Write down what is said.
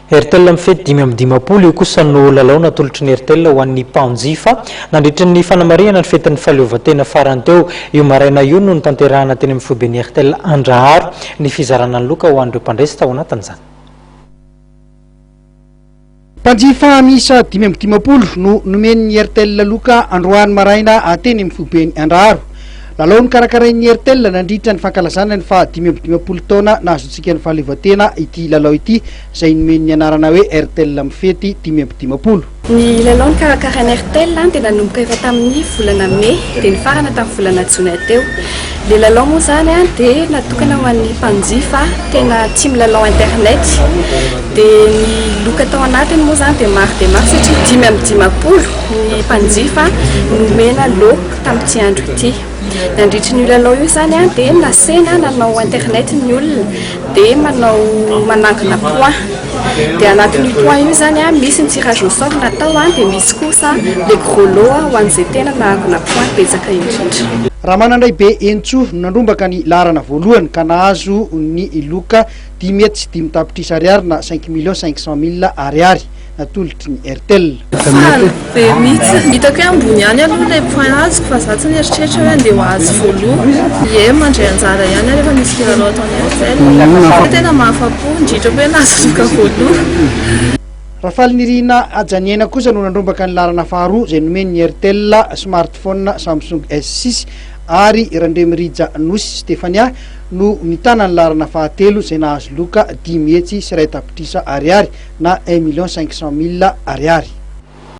Airtel mifety 5 io kosa no lalao natolotry ny Airtel ho an'ny mpanjifa nandritra ny fanamarihana ny fetin'ny fahaleovantena farany teo. Io maraina io no nitanterahana teny amin'ny foibeny Airtel Andraharo ny fizarana ny loka ho an'ireo mpandresy tao anatin'izany. Mpanjifa misa 5 no nomen'ny Airtel loka androany maraina ateny amin'ny foibeny Andraharo. Lalao ny karakarain'ny Airtel nandritra ny fankalazana ny fa 5 taona nahazotsika ny fahaleovantena ity lalao ity izay nomen'ny anarana hoe Airtel mifety 5. Ny lalao ny karakarain'ny Airtel dia nanomboka efa tamin'ny volana May dia ny farana tamin'ny volana Jona teo. Le lalao moa zany dia natokana ho an'ny mpanjifa tena tia milalao internet dia ny loka tao anatiny moa zany dia maro satria 5 ny mpanjifa nomena loka tamin'ity andro ity. Nandritra ny lalao io zany dia nasena nanao internet ny olona dia manangona point dia anatin'io point io zany misy ny tirage au sort natao dia misy kosa le gros lot ho an'izay tena nahangona point betsaka indrindra. Raha manandray be Entso nandrombaka ny laharana voalohany ka nahazo ny loka 10 tapitrisa ariary na 5,500,000 ariary natolotry ny Airtel. Be mihitsy hitako hoe ambony ihany aloha le point azoko fa zaho tsy nieritreritra hoe andeha ho azy voaloha mandray anjara ihany rehefa misy kilalao ataony Airtel tena mahafapo indrindra hoe nahazoka voaloha. Rafaly Nirina Ajaniena kosa no nandrombaka ny laharana faharoa izay nomen'ny Airtel smartphone Samsung S6 ary Randremirija Nosy Stefania no nitana ny laharana fahatelo izay nahazo loka 10 tapitrisa ariary na 1,500,000 ariary.